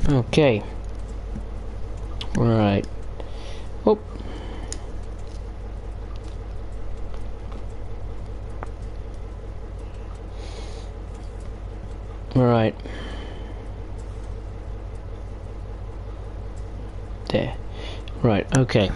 Okay. Right. Oh. Right. There. Right, okay.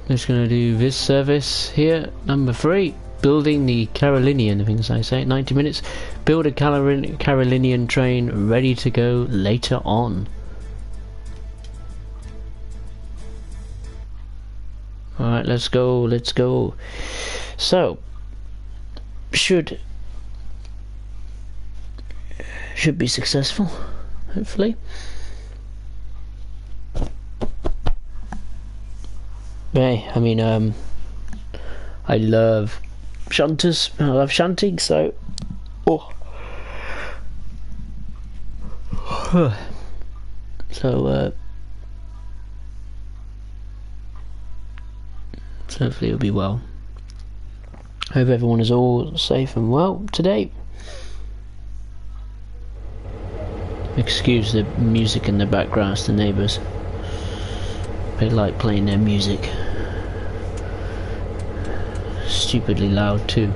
Just gonna do this service here, number 3. Building the Carolinian, I think as I say, 90 minutes. Build a Carolinian train ready to go later on. Alright, let's go, let's go. So, should be successful, hopefully. Hey, I mean, I love shunters, I love shunting, so, so hopefully it'll be well. Hope everyone is all safe and well today. Excuse the music in the background, it's the neighbours. They like playing their music. Stupidly loud too.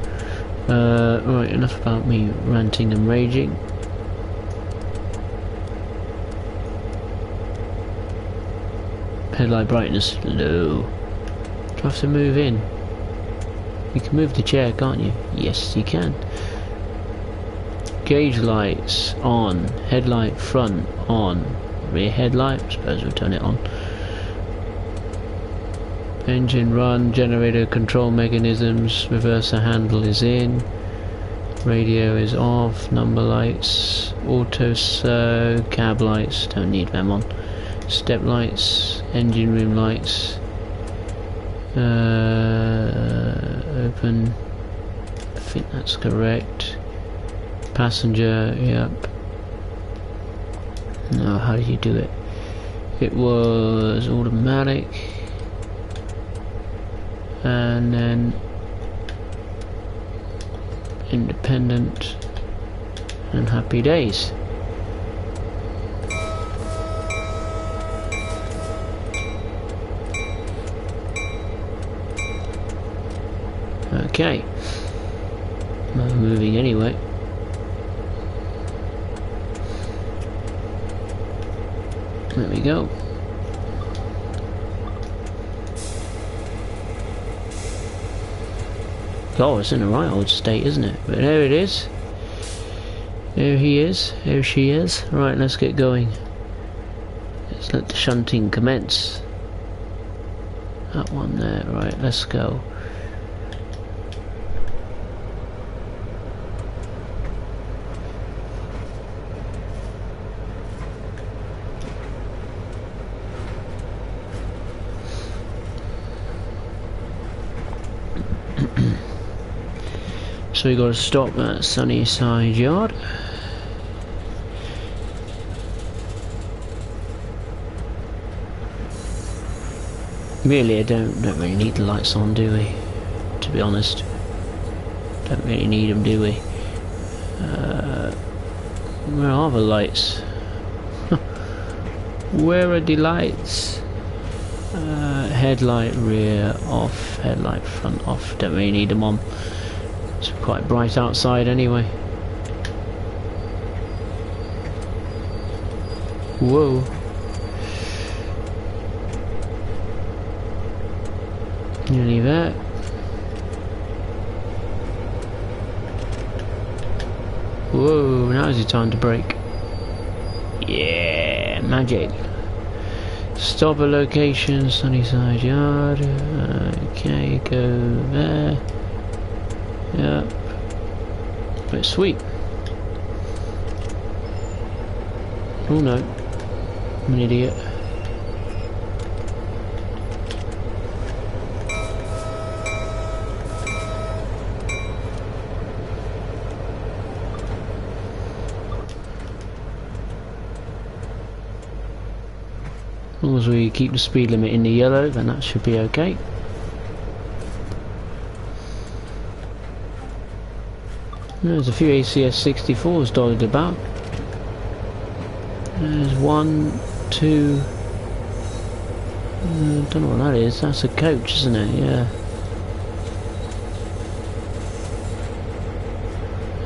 Right, enough about me ranting and raging. Headlight brightness low. Do I have to move in? You can move the chair, can't you? Yes, you can. Gauge lights on. Headlight front on. Rear headlight, I suppose we'll turn it on. Engine run, generator control mechanisms, reverser handle is in, radio is off, number lights, auto cab lights, don't need them on, step lights, engine room lights, open, I think that's correct, passenger, yep, no, how did you do it? It was automatic. And then independent and happy days. Okay, I'm moving anyway. There we go. Oh, it's in the right old state, isn't it? But there it is. There he is. There she is. Right, let's get going. Let's let the shunting commence. That one there. Right, let's go. So we got to stop at Sunnyside Yard. Really, I don't really need the lights on, do we? To be honest, don't really need them, do we? Where are the lights? Where are the lights? Headlight rear off, headlight front off. Don't really need them on. It's quite bright outside anyway. Whoa. Nearly there. Whoa, now is the time to brake. Yeah, magic. Stop at location, Sunnyside Yard. Okay, go there. Yep. But sweet. Oh no. I'm an idiot. long as we keep the speed limit in the yellow, then that should be okay. There's a few ACS 64s dotted about. There's 1, 2. Don't know what that is. That's a coach, isn't it? Yeah.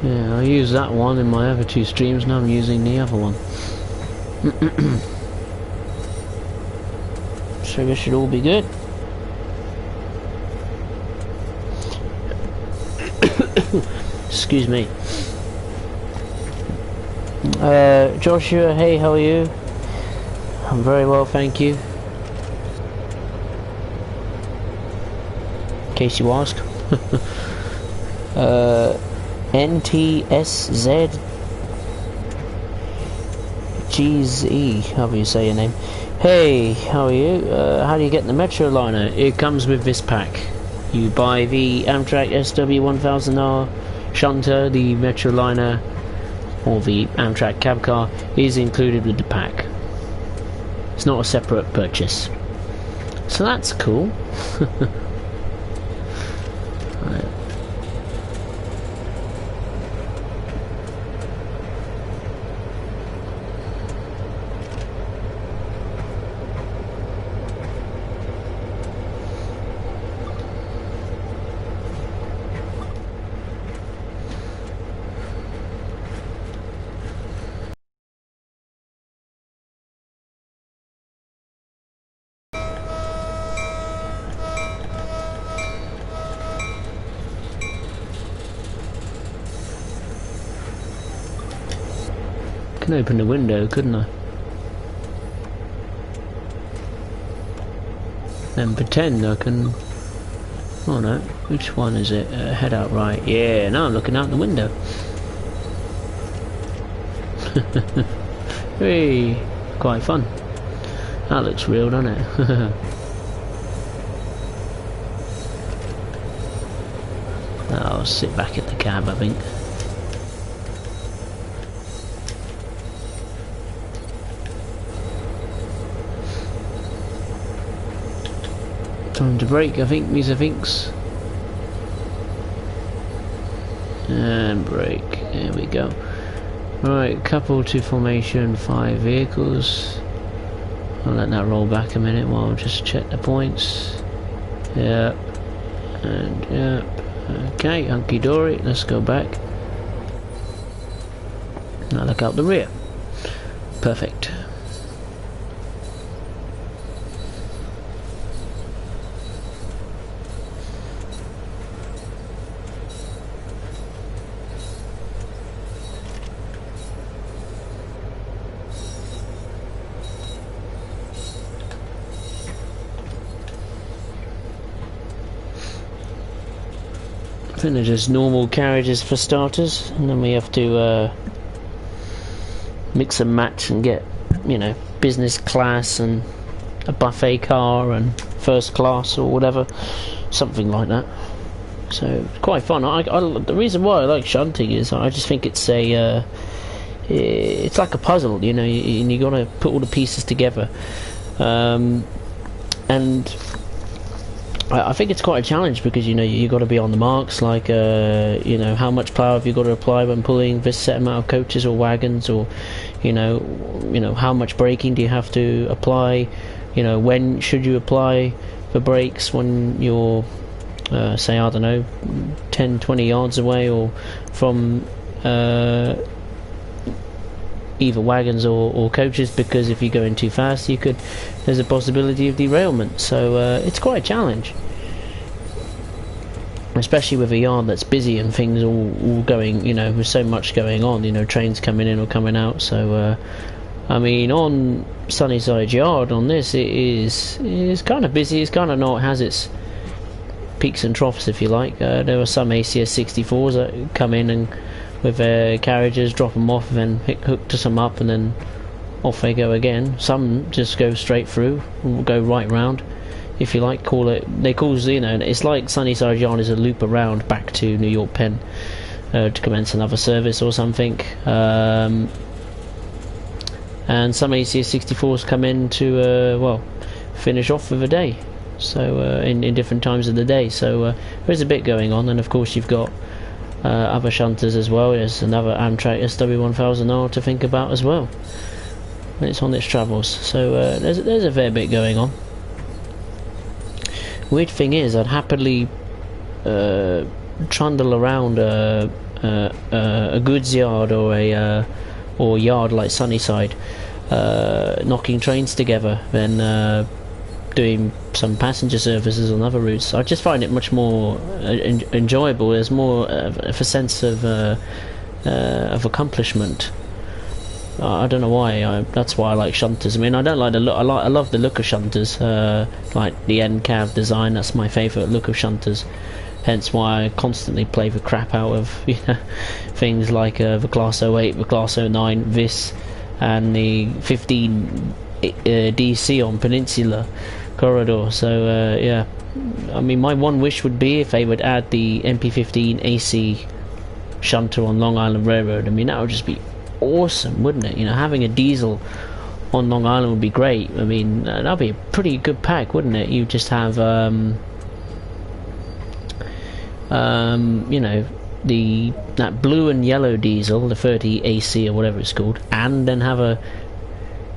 Yeah, I use that one in my other 2 streams. Now I'm using the other one. So this should all be good. Excuse me. Joshua, hey, how are you? I'm very well, thank you. In case you ask. NTSZ GZ, however you say your name. Hey, how are you? How do you get the Metroliner? It comes with this pack. You buy the Amtrak SW1000R shunter, the Metroliner or the Amtrak cab car is included with the pack. It's not a separate purchase. So that's cool. Right. I can open the window, couldn't I? And pretend I can... Oh no, which one is it? Head out right. Yeah, now I'm looking out the window. Hey, quite fun. That looks real, doesn't it? I'll sit back in the cab, I think. Time to brake, I think, Misa thinks. And brake, there we go. Right, couple to formation, 5 vehicles. I'll let that roll back a minute while I just check the points. Yep. And yep. Okay, hunky dory, let's go back. Now look out the rear. Perfect. I think they're just normal carriages for starters, and then we have to mix and match and get, you know, business class and a buffet car and first class or whatever, something like that. So it's quite fun. The reason why I like shunting is I just think it's a it's like a puzzle, you know, and you got to put all the pieces together, and I think it's quite a challenge because, you know, you got to be on the marks, like you know, how much power have you got to apply when pulling this set amount of coaches or wagons, or you know how much braking do you have to apply, you know, when should you apply the brakes when you're say, I don't know, 10-20 yards away or from either wagons or coaches, because if you're going too fast there's a possibility of derailment. So it's quite a challenge, especially with a yard that's busy and things all going, you know, with so much going on, you know, trains coming in or coming out. So I mean, on Sunnyside Yard on this, it's kind of busy, it's kind of not, it has its peaks and troughs, if you like. There are some ACS 64s that come in and with their carriages, drop them off, and then hook to some up, and then off they go again. Some just go straight through, and go right round, if you like. They call, you know, it's like Sunnyside Yard is a loop around back to New York Penn to commence another service or something. And and some ACS64s come in to well, finish off with a day. So in different times of the day. So there's a bit going on, and of course you've got other shunters as well. There's another Amtrak SW1000R to think about as well when it's on its travels. So there's a fair bit going on. Weird thing is, I'd happily trundle around a goods yard or a yard like Sunnyside, knocking trains together than doing some passenger services on other routes. I just find it much more enjoyable. There's more of a sense of accomplishment. I don't know why. That's why I like shunters. I mean, I don't like the look. I love the look of shunters. Like the NCAV design. That's my favourite look of shunters. Hence why I constantly play the crap out of things like the Class 08, the Class 09, VIS, and the 15 DC on Peninsula Corridor. So yeah, I mean, my one wish would be if they would add the MP15 AC shunter on Long Island Railroad. I mean, that would just be awesome, wouldn't it? You know, having a diesel on Long Island would be great. I mean, that'd be a pretty good pack, wouldn't it? You just have you know, that blue and yellow diesel, the 30 AC or whatever it's called, and then have a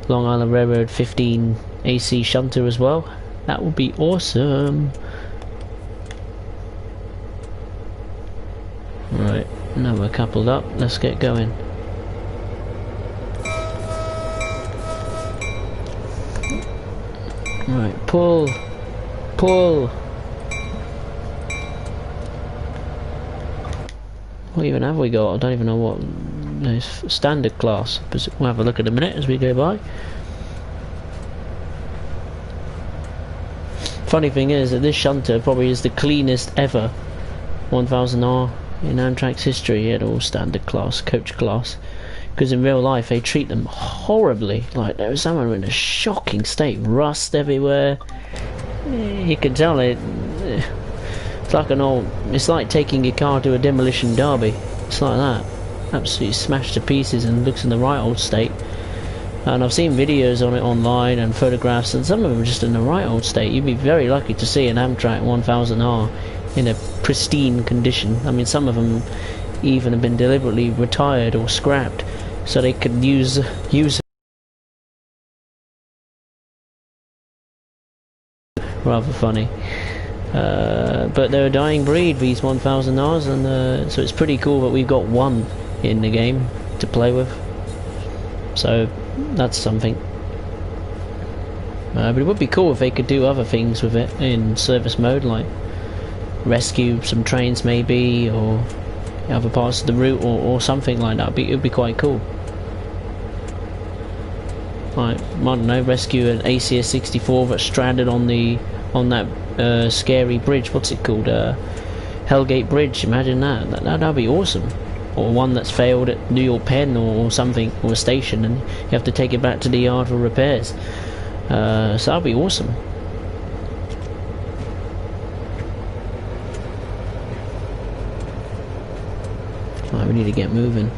Long Island Railroad 15 AC shunter as well. That would be awesome. Right, now we're coupled up, let's get going. Right, pull. What even have we got? I don't even know what. There's standard class. We'll have a look in a minute as we go by. Funny thing is that this shunter probably is the cleanest ever 1000R in Amtrak's history. Yeah, all standard class, coach class. Because in real life they treat them horribly. Like, there was someone in a shocking state, rust everywhere. You can tell it. It's like it's like taking your car to a demolition derby. It's like that. Absolutely smashed to pieces and looks in the right old state. And I've seen videos on it online and photographs, and some of them are just in the right old state. You'd be very lucky to see an Amtrak 1000R in a pristine condition. I mean, some of them even have been deliberately retired or scrapped so they could use rather funny. But they're a dying breed, these 1000Rs, and so it's pretty cool that we've got one in the game to play with. So that's something. But it would be cool if they could do other things with it in service mode, like rescue some trains maybe, or other parts of the route, or something like that. It would be quite cool. Like, I don't know, rescue an ACS64 that's stranded on that scary bridge. What's it called? Hellgate Bridge. Imagine that. That'd be awesome. Or one that's failed at New York Penn or something, or a station, and you have to take it back to the yard for repairs. So that'd be awesome. Right, we need to get moving.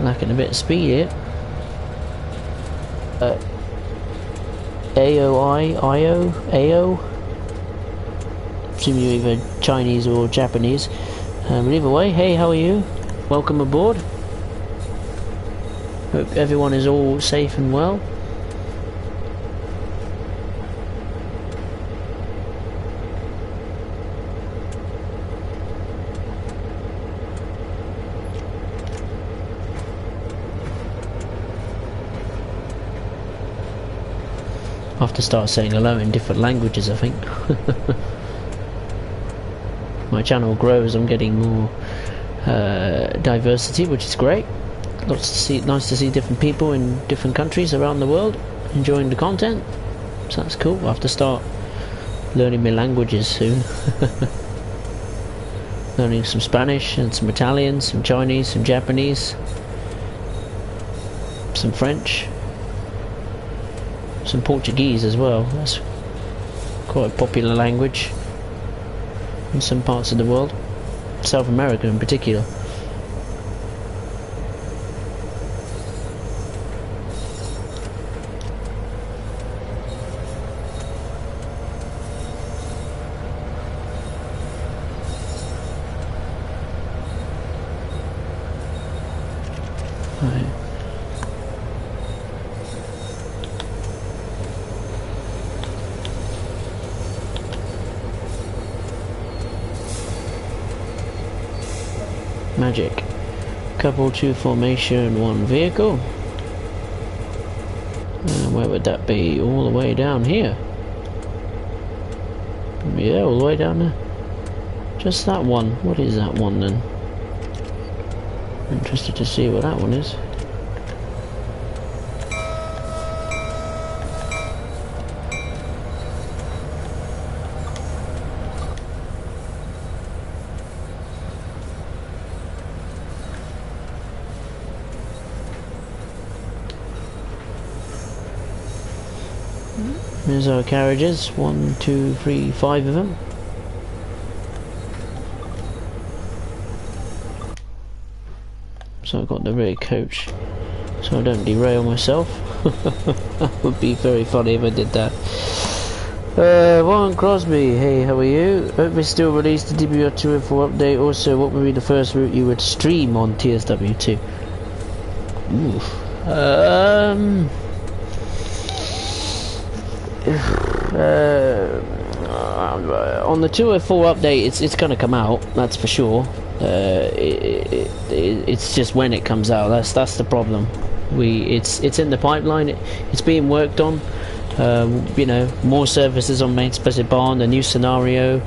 Lacking a bit of speed here. AO. Assume you're either Chinese or Japanese. But either way, hey, how are you? Welcome aboard. Hope everyone is all safe and well. I have to start saying hello in different languages, I think. My channel grows, I'm getting more diversity, which is great. Nice to see different people in different countries around the world enjoying the content. So that's cool. I'll have to start learning my languages soon. Learning some Spanish and some Italian, some Chinese, some Japanese, some French, some Portuguese as well. That's quite a popular language in some parts of the world, South America in particular. Right. Magic. Couple, 2 formation, 1 vehicle. Where would that be? All the way down here. Yeah, all the way down there. Just that one. What is that one then? Interested to see what that one is. There's our carriages. 1, 2, 3, 5 of them. So I've got the rear coach, so I don't derail myself. That would be very funny if I did that. Warren Crosby, hey, how are you? Hope we still release the DBR 204 update. Also, what would be the first route you would stream on TSW2? Oof. On the 204 update, it's going to come out, that's for sure. It's just when it comes out, that's the problem. It's in the pipeline, it's being worked on. You know, more services on main specific barn, a new scenario.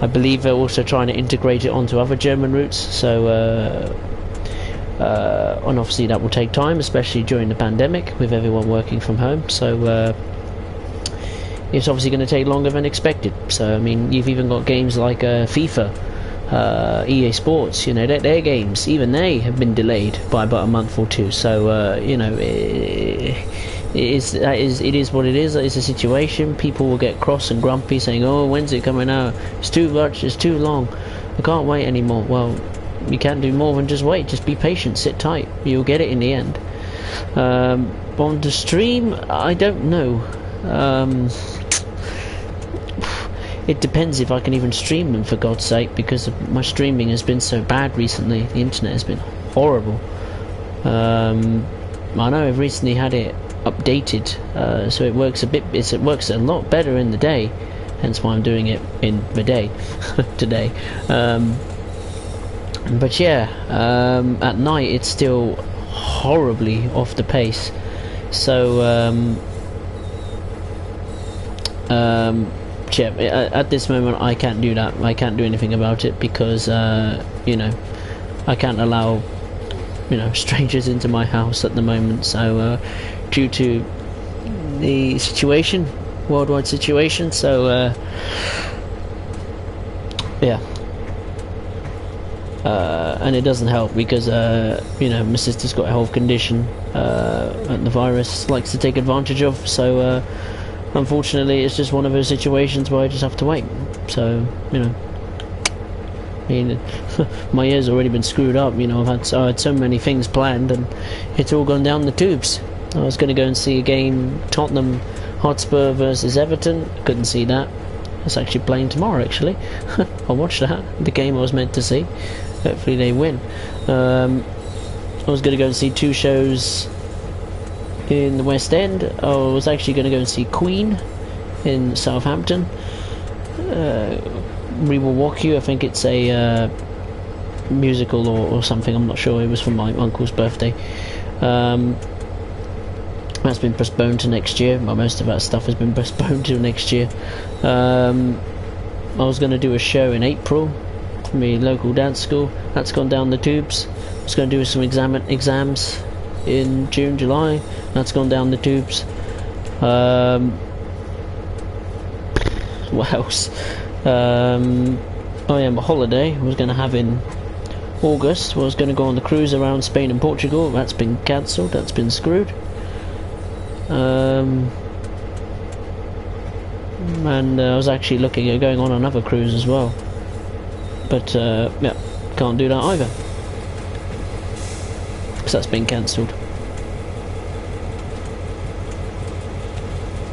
I believe they're also trying to integrate it onto other German routes, so and obviously that will take time, especially during the pandemic with everyone working from home, so it's obviously going to take longer than expected. So I mean, you've even got games like FIFA, EA Sports, you know, their games, even they have been delayed by about a month or two. So you know, it is what it is. It's a situation. People will get cross and grumpy, saying, "Oh, when's it coming out? It's too much. It's too long. I can't wait anymore." Well, you can't do more than just wait. Just be patient. Sit tight. You'll get it in the end. On the stream, I don't know. It depends if I can even stream them, for God's sake, because my streaming has been so bad recently. The internet has been horrible. I know I've recently had it updated, so it works it works a lot better in the day, hence why I'm doing it in the day today. But yeah, at night it's still horribly off the pace. So yeah, at this moment I can't do that. I can't do anything about it because you know, I can't allow, you know, strangers into my house at the moment. So due to the situation, worldwide situation, so yeah, and it doesn't help because you know, my sister's got a health condition and the virus likes to take advantage of, so unfortunately it's just one of those situations where I just have to wait. So, you know, I mean, my year's already been screwed up, you know. I had so many things planned and it's all gone down the tubes. I was going to go and see a game, Tottenham Hotspur versus Everton. Couldn't see that. It's actually playing tomorrow, actually. I'll watch that, the game I was meant to see. Hopefully they win. I was going to go and see 2 shows in the West End. I was actually going to go and see Queen in Southampton. We Will Walk You, I think it's a musical or something, I'm not sure. It was for my uncle's birthday. That's been postponed to next year. Well, most of that stuff has been postponed to next year. I was going to do a show in April for my local dance school. That's gone down the tubes. I was going to do some exams in June, July. That's gone down the tubes. What else? Oh yeah, my holiday I was going to have in August. I was going to go on the cruise around Spain and Portugal. That's been cancelled. That's been screwed. And I was actually looking at going on another cruise as well, but yeah, can't do that either because that's been cancelled.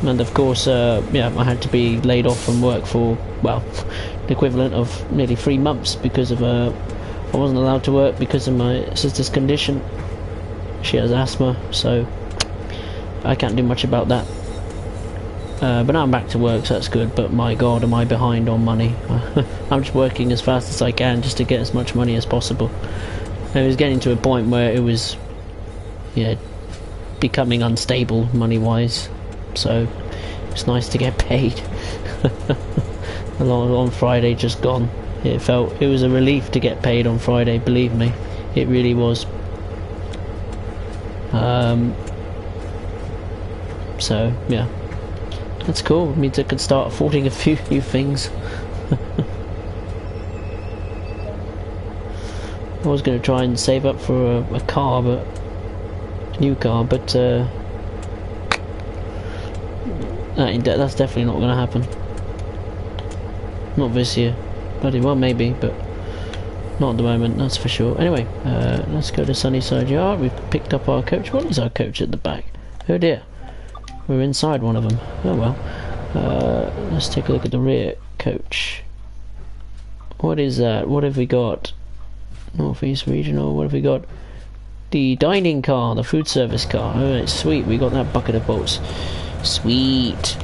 And of course, yeah, I had to be laid off from work for, well, the equivalent of nearly 3 months because of I wasn't allowed to work because of my sister's condition. She has asthma, so I can't do much about that. But now I'm back to work, so that's good. But my God, am I behind on money? I'm just working as fast as I can just to get as much money as possible. It was getting to a point where it was, yeah, becoming unstable money-wise. So it's nice to get paid. On Friday just gone. It was a relief to get paid on Friday. Believe me, it really was. So yeah. That's cool. It means I can start affording a few new things. I was going to try and save up for a car, but a new car, but that's definitely not going to happen. Not this year. Bloody well, maybe, but not at the moment. That's for sure. Anyway, let's go to Sunnyside Yard. We've picked up our coach. What is our coach at the back? Oh dear. We're inside one of them. Oh well. Let's take a look at the rear coach. What is that? What have we got? Northeast Regional. What have we got? The dining car, the food service car. Oh, it's sweet. We got that bucket of bolts. Sweet.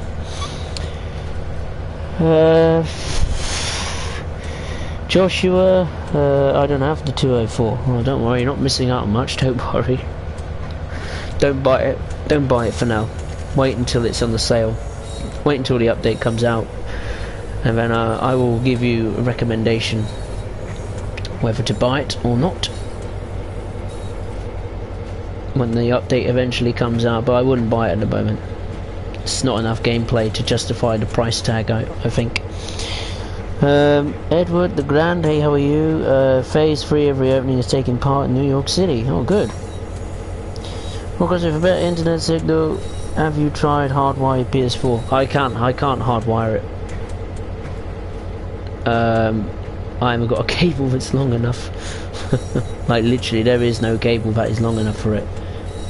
Joshua. I don't have the 204. Oh, don't worry. You're not missing out on much. Don't worry. Don't buy it. Don't buy it for now. Wait until it's on the sale. Wait until the update comes out, and then I will give you a recommendation whether to buy it or not when the update eventually comes out. But I wouldn't buy it at the moment. It's not enough gameplay to justify the price tag, I think. Edward the Grand, hey, how are you? Phase 3 of reopening is taking part in New York City. Oh, good. Because with a better internet signal, have you tried hardwired PS4? I can't hardwire it. I haven't got a cable that's long enough. Like literally, there is no cable that is long enough for it.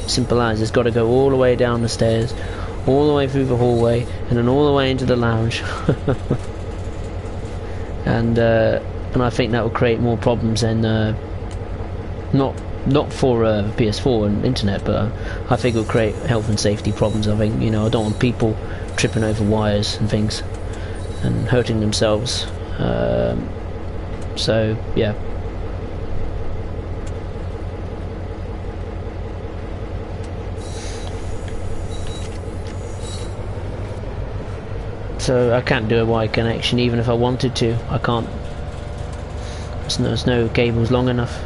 Simple as, it's got to go all the way down the stairs, all the way through the hallway, and then all the way into the lounge. and I think that will create more problems than not for PS4 and internet, but I think it will create health and safety problems. I think, you know, I don't want people tripping over wires and things and hurting themselves. So yeah. So I can't do a wide connection even if I wanted to. I can't. There's no cables long enough.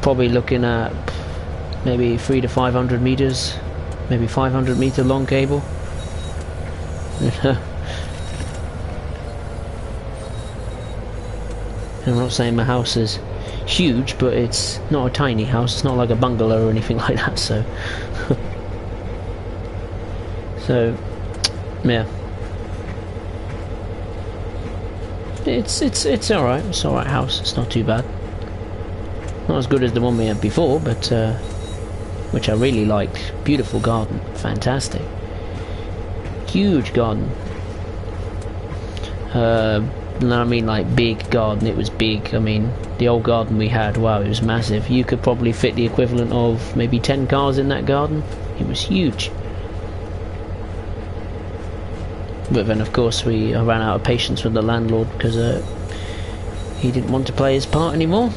Probably looking at maybe 300 to 500 meters, maybe 500 meter long cable. I'm not saying my house is huge, but it's not a tiny house. It's not like a bungalow or anything like that. So, so yeah, it's all right. It's all right house. It's not too bad. Not as good as the one we had before, but which I really liked. Beautiful garden, fantastic, huge garden. And I mean like big garden. It was big. I mean the old garden we had, wow, it was massive. You could probably fit the equivalent of maybe 10 cars in that garden. It was huge. But then of course I ran out of patience with the landlord because he didn't want to play his part anymore.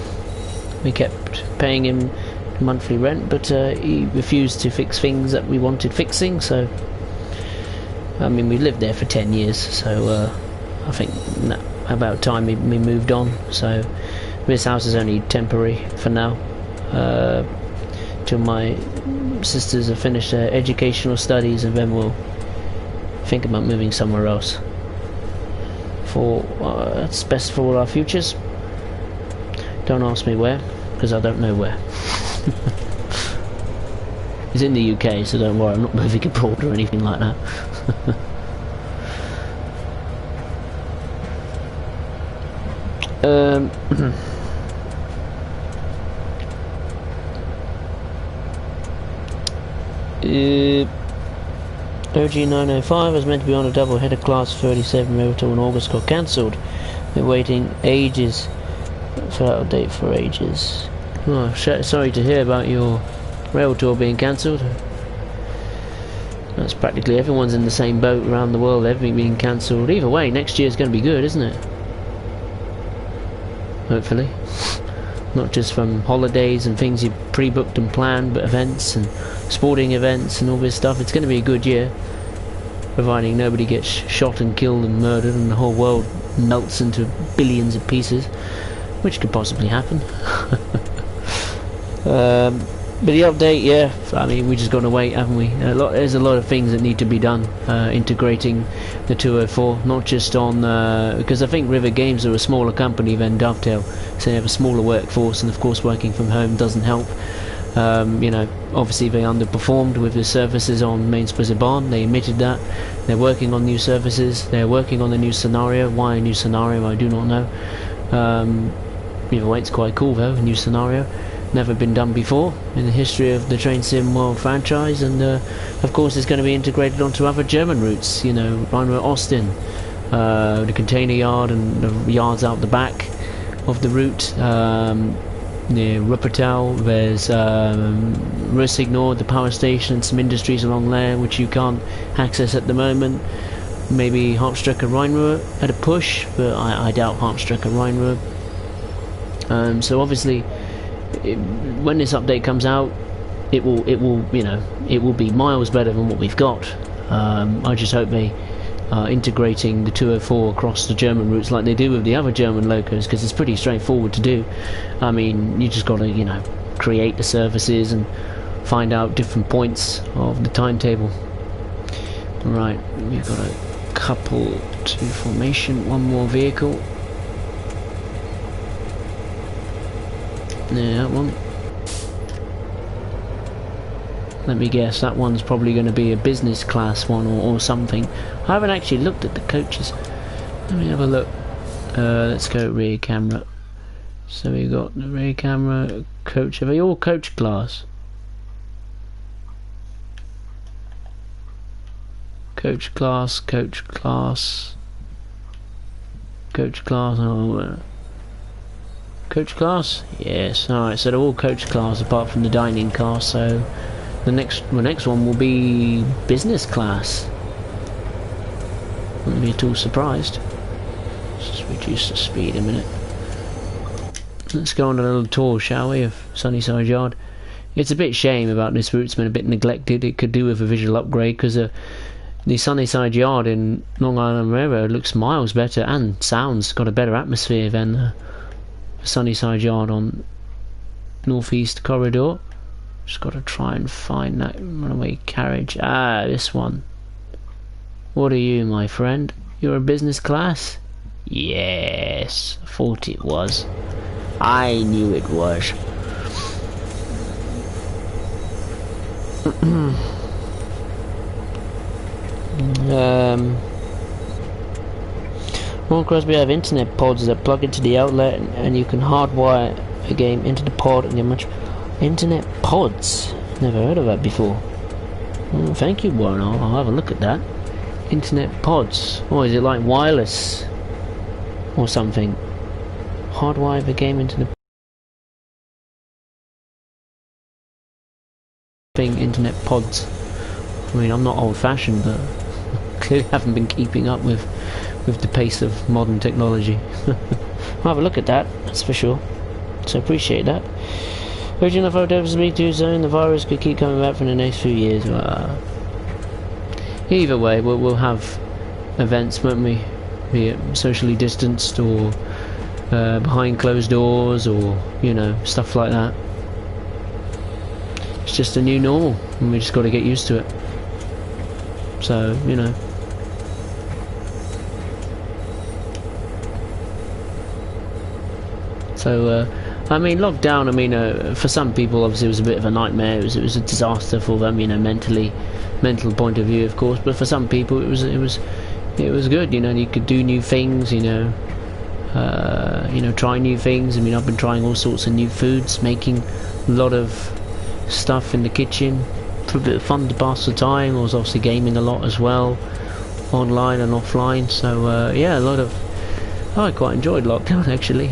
We kept paying him monthly rent, but he refused to fix things that we wanted fixing. So I mean, we lived there for 10 years, so I think about time we moved on. So this house is only temporary for now, till my sisters have finished their educational studies, and then we'll think about moving somewhere else. That's best for all our futures. Don't ask me where, because I don't know where. It's in the UK, so don't worry, I'm not moving abroad or anything like that. OG905 was meant to be on a double header class 37 Meritor in August, got cancelled. Been waiting ages for that update for ages. Oh, sorry to hear about your rail tour being cancelled. That's practically everyone's in the same boat around the world, everything being cancelled. Either way, next year's going to be good, isn't it? Hopefully. Not just from holidays and things you pre-booked and planned, but events and sporting events and all this stuff. It's going to be a good year, providing nobody gets shot and killed and murdered and the whole world melts into billions of pieces, which could possibly happen. But the update, yeah, I mean, we just got to wait, haven't we? There's a lot of things that need to be done, integrating the 204, not just on, because I think River Games are a smaller company than Dovetail, so they have a smaller workforce, and of course working from home doesn't help. You know, obviously they underperformed with the services on Main Blizzard Barn, they admitted that. They're working on new services, they're working on a new scenario. Why a new scenario, I do not know. Either way, it's quite cool though, a new scenario. Never been done before in the history of the Train Sim World franchise, and of course it's going to be integrated onto other German routes, you know, Rheinroad Austin, the container yard and the yards out the back of the route, near Ruppertal. There's Rossignol, the power station, and some industries along there which you can't access at the moment. Maybe Hauptstrecke Rheinruhr at a push, but I doubt Hauptstrecke Rheinruhr. So obviously, when this update comes out, it will you know, it will be miles better than what we've got. I just hope they are integrating the 204 across the German routes like they do with the other German locos, because it's pretty straightforward to do. I mean, you just got to, you know, create the services and find out different points of the timetable. Right, we've got a couple to formation, one more vehicle. Yeah, that one. Let me guess, that one's probably going to be a business class one or something. I haven't actually looked at the coaches. Let me have a look. Let's go rear camera. So we've got the rear camera, coach. Are they all coach class? Coach class, coach class, coach class. Oh, coach class? Yes. Alright, so they're all coach class apart from the dining car, so the next one will be business class. Wouldn't be at all surprised. Let's just reduce the speed a minute. Let's go on a little tour, shall we, of Sunnyside Yard. It's a bit shame about this route, it's been a bit neglected. It could do with a visual upgrade, because the Sunnyside Yard in Long Island Railroad looks miles better and sounds got a better atmosphere than Sunnyside Yard on Northeast Corridor. Just got to try and find that runaway carriage. Ah, this one. What are you, my friend? You're a business class? Yes, I thought it was. I knew it was. Ron Crosby have internet pods that plug into the outlet, and you can hardwire a game into the pod and get much. Internet pods? Never heard of that before. Well, thank you, Warren. I'll have a look at that. Internet pods. Or is it like wireless or something? Hardwire the game into the thing. Internet pods. I mean, I'm not old-fashioned, but clearly haven't been keeping up with the pace of modern technology. I'll have a look at that, that's for sure. So appreciate that. Original photos me too soon. The virus could keep coming back for the next few years. Either way, we'll have events, won't we? Be it socially distanced or behind closed doors, or you know, stuff like that. It's just a new normal, and we just got to get used to it. So you know. So, I mean, lockdown, I mean, for some people, obviously, it was a bit of a nightmare. It was a disaster for them, you know, mental point of view, of course. But for some people, it was good, you know. You could do new things, you know, try new things. I mean, I've been trying all sorts of new foods, making a lot of stuff in the kitchen for a bit of fun to pass the time. I was obviously gaming a lot as well, online and offline. So, yeah, I quite enjoyed lockdown, actually.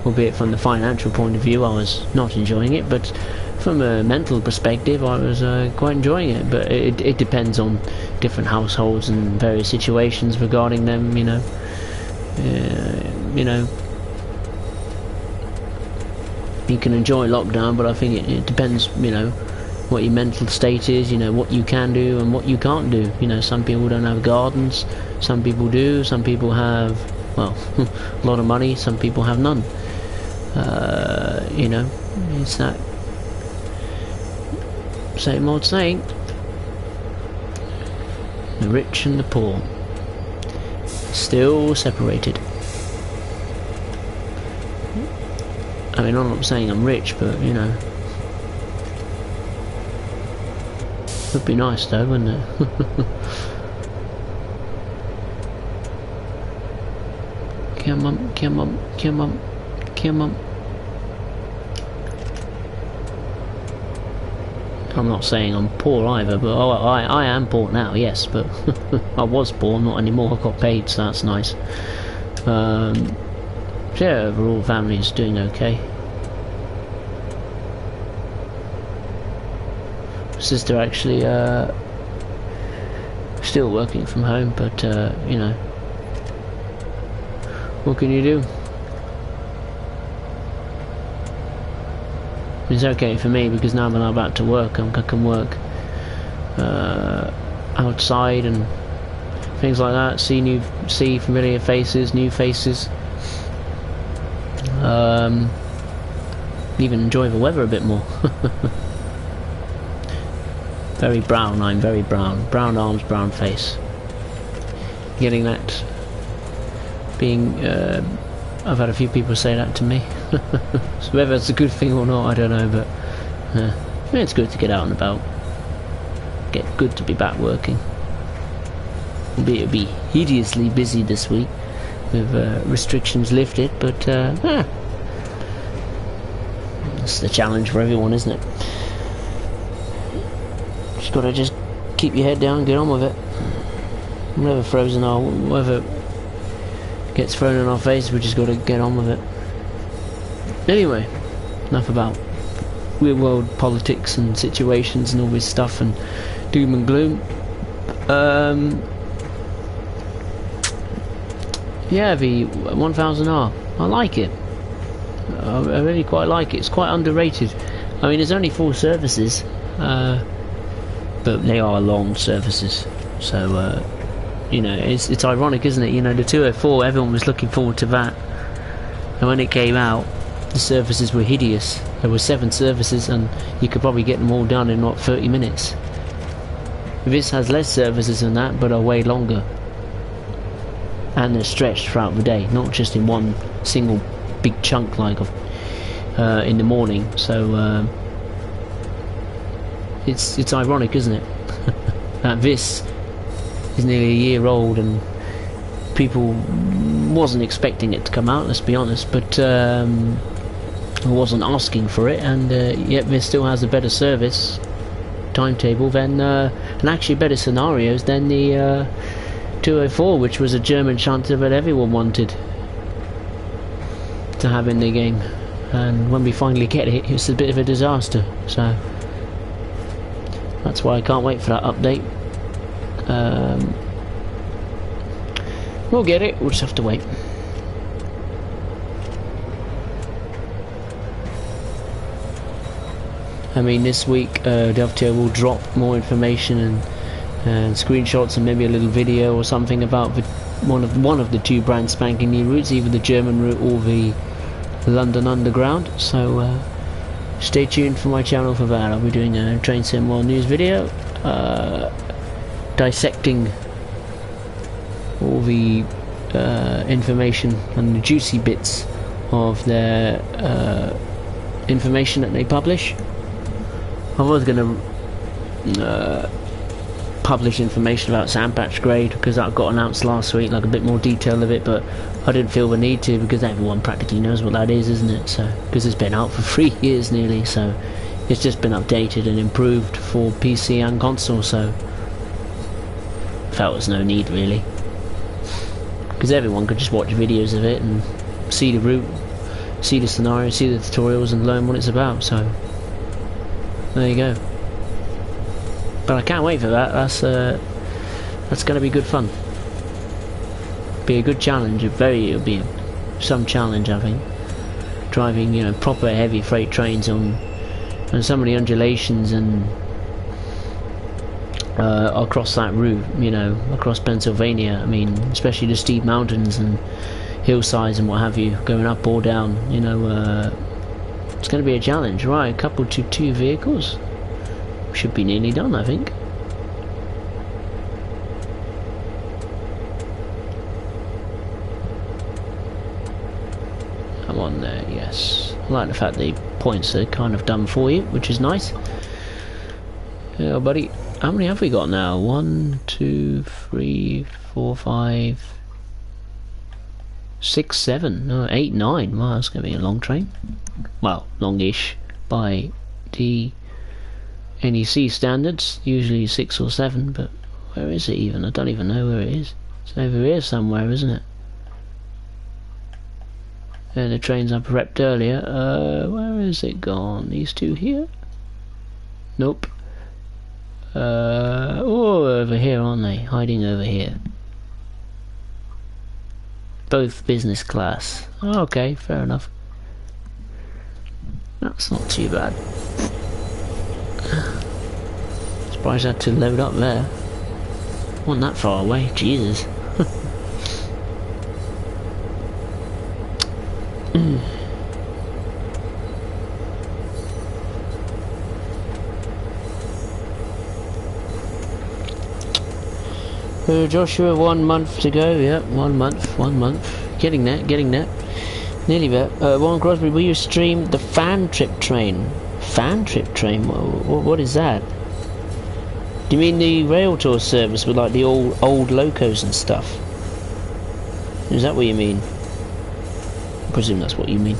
albeit from the financial point of view I was not enjoying it, but from a mental perspective I was quite enjoying it. But it depends on different households and various situations regarding them, you know. You can enjoy lockdown, but I think it depends, you know, what your mental state is, you know, what you can do and what you can't do. You know, some people don't have gardens, some people do, some people have, well, a lot of money, some people have none. You know, it's that same old saying, the rich and the poor, still separated. I mean, I'm not saying I'm rich, but, you know, would be nice though, wouldn't it? Come on, come on, come on, come on. I'm not saying I'm poor either, but I am poor now, yes, but I was poor, not anymore. I got paid, so that's nice. So yeah, overall family is doing okay. Sister actually still working from home, but you know, what can you do? It's okay for me because now when I'm about to work, I can work outside and things like that. See familiar faces, new faces. Even enjoy the weather a bit more. Very brown, I'm very brown. Brown arms, brown face. Getting that being, I've had a few people say that to me. So whether it's a good thing or not, I don't know, but it's good to get out and about. Good to be back working. It'll be hideously busy this week with restrictions lifted, but that's the challenge for everyone, isn't it? Just gotta keep your head down and get on with it. Whatever gets thrown in our face, we just gotta get on with it. Anyway, enough about real world politics and situations and all this stuff and doom and gloom. Yeah, the 1000R, I like it. I really quite like it. It's quite underrated. I mean, there's only 4 services, but they are long services, so you know, it's ironic, isn't it? You know, the 204, everyone was looking forward to that, and when it came out, the services were hideous. There were 7 services, and you could probably get them all done in not 30 minutes. This has less services than that, but are way longer, and they're stretched throughout the day, not just in one single big chunk like of in the morning. So it's ironic, isn't it? That this is nearly a year old and people wasn't expecting it to come out, let's be honest, but wasn't asking for it, and yet this still has a better service timetable than and actually better scenarios than the 204, which was a German shunter that everyone wanted to have in the game, and when we finally get it, it's a bit of a disaster. So that's why I can't wait for that update. We'll get it, we'll just have to wait. I mean, this week Dovetail will drop more information and screenshots and maybe a little video or something about one of the 2 brand spanking new routes, either the German route or the London Underground. So stay tuned for my channel for that. I'll be doing a Train Sim World news video dissecting all the information and the juicy bits of their information that they publish. I was going to publish information about Sandpatch Grade because that got announced last week, like a bit more detail of it, but I didn't feel the need to because everyone practically knows what that is, isn't it? So because it's been out for 3 years nearly, so it's just been updated and improved for PC and console, so felt there's no need really, because everyone could just watch videos of it and see the route see the scenario, see the tutorials, and learn what it's about. So there you go. But I can't wait for that. That's going to be good fun. Be a good challenge. It'll be some challenge, I think. Driving, you know, proper heavy freight trains on some of the undulations and across that route, you know, across Pennsylvania. I mean, especially the steep mountains and hillsides and what have you, going up or down. You know, it's going to be a challenge. Right, a couple to 2 vehicles. Should be nearly done, I think. I'm on there, yes. I like the fact the points are kind of done for you, which is nice. Yeah, buddy. How many have we got now? 1, 2, 3, 4, 5, 6, 7, no, 8, 9. Wow, that's going to be a long train. Well, longish by the NEC standards. Usually 6 or 7, but where is it even? I don't even know where it is. It's over here somewhere, isn't it? And the trains I prepped earlier. Where is it gone? These two here? Nope. Oh, over here, aren't they? Hiding over here. Both business class. Oh, okay, fair enough. That's not too bad. Surprised I had to load up there. Wasn't that far away, Jesus. Joshua, 1 month to go. Yeah, 1 month. Getting there. Nearly there. Warren Crosby, will you stream the fan trip train? Fan trip train? What is that? Do you mean the rail tour service with like the old locos and stuff? Is that what you mean? I presume that's what you mean.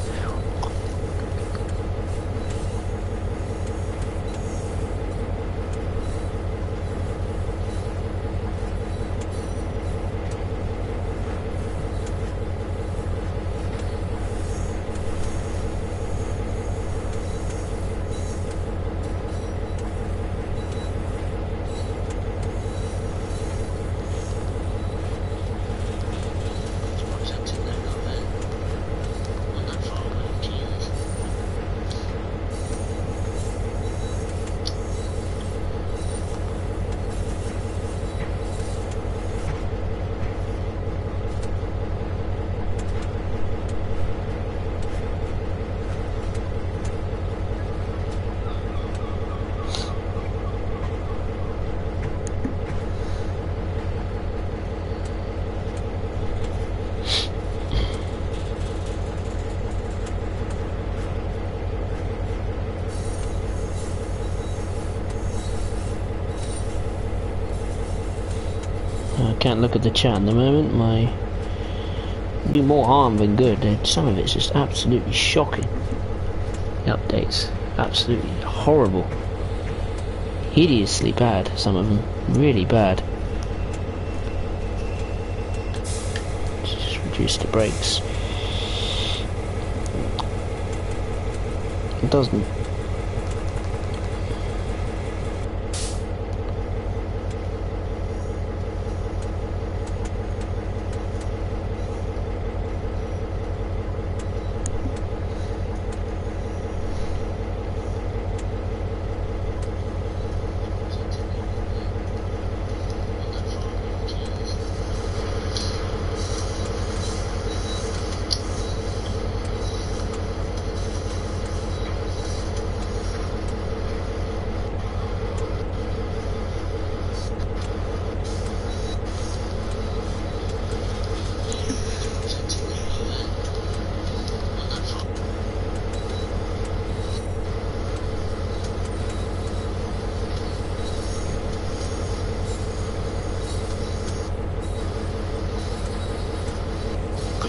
I can't look at the chat at the moment. My do more harm than good. Some of it's just absolutely shocking. The updates, absolutely horrible, hideously bad. Some of them really bad. Just reduce the brakes. It doesn't.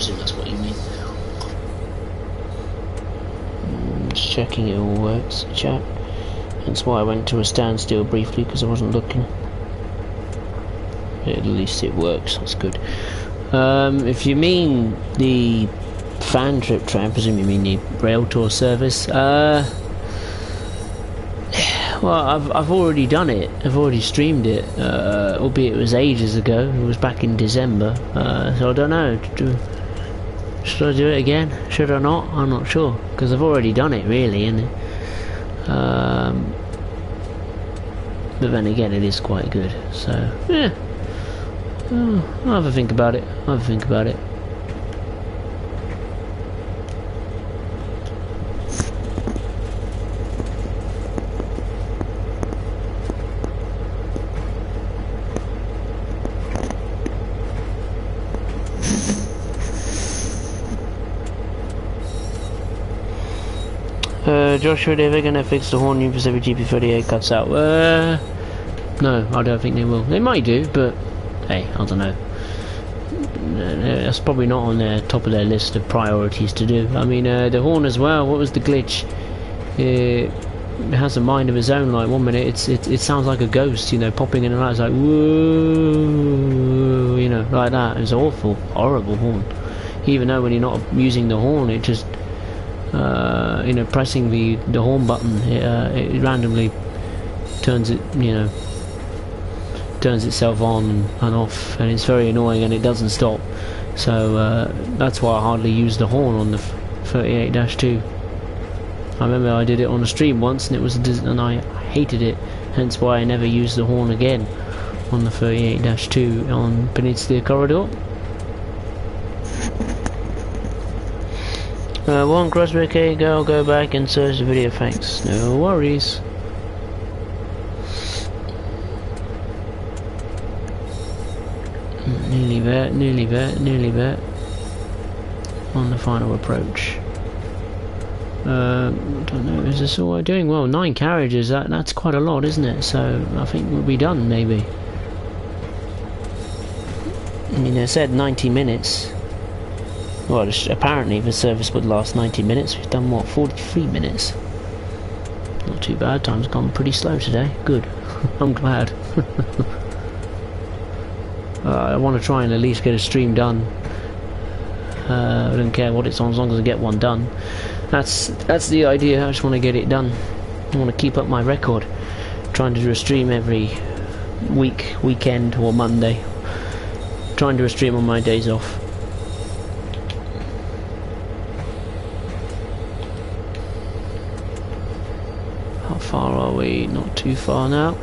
presume that's what you mean. Just checking it all works, chat. That's why I went to a standstill briefly, because I wasn't looking. At least it works, that's good. If you mean the fan trip train, I presume you mean the rail tour service. Well, I've already done it. I've already streamed it, albeit it was ages ago. It was back in December, so I don't know. Should I do it again? Should I not? I'm not sure, because I've already done it, really, and but then again, it is quite good. So yeah, I'll have a think about it. I'll have a think about it. Joshua, they're ever gonna fix the horn loop every GP38 cuts out? No, I don't think they will. They might do, but hey, I don't know. That's probably not on their top of their list of priorities to do. I mean, the horn as well. What was the glitch? It has a mind of its own. Like 1 minute, it sounds like a ghost, you know, popping in and out. It's like whoa, you know, like that. It's awful, horrible horn. Even though when you're not using the horn, it just you know, pressing the horn button, it randomly turns it, you know, turns itself on and off, and it's very annoying, and it doesn't stop. So that's why I hardly use the horn on the 38-2. I remember I did it on a stream once, and it was and I hated it. Hence why I never used the horn again on the 38-2 on Peninsula Corridor. One crossbow, okay, I'll go back and search the video, thanks. No worries. Nearly there, nearly there, nearly there. On the final approach. I don't know, is this all we're doing? Well, 9 carriages, that's quite a lot, isn't it? So, I think we'll be done, maybe. I mean, it said 90 minutes. Well, apparently the service would last 90 minutes. We've done, what, 43 minutes? Not too bad. Time's gone pretty slow today. Good. I'm glad. I want to try and at least get a stream done. I don't care what it's on, as long as I get one done. That's the idea. I just want to get it done. I want to keep up my record. Trying to do a stream every weekend or Monday. Trying to do a stream on my days off. How far are we? Not too far now.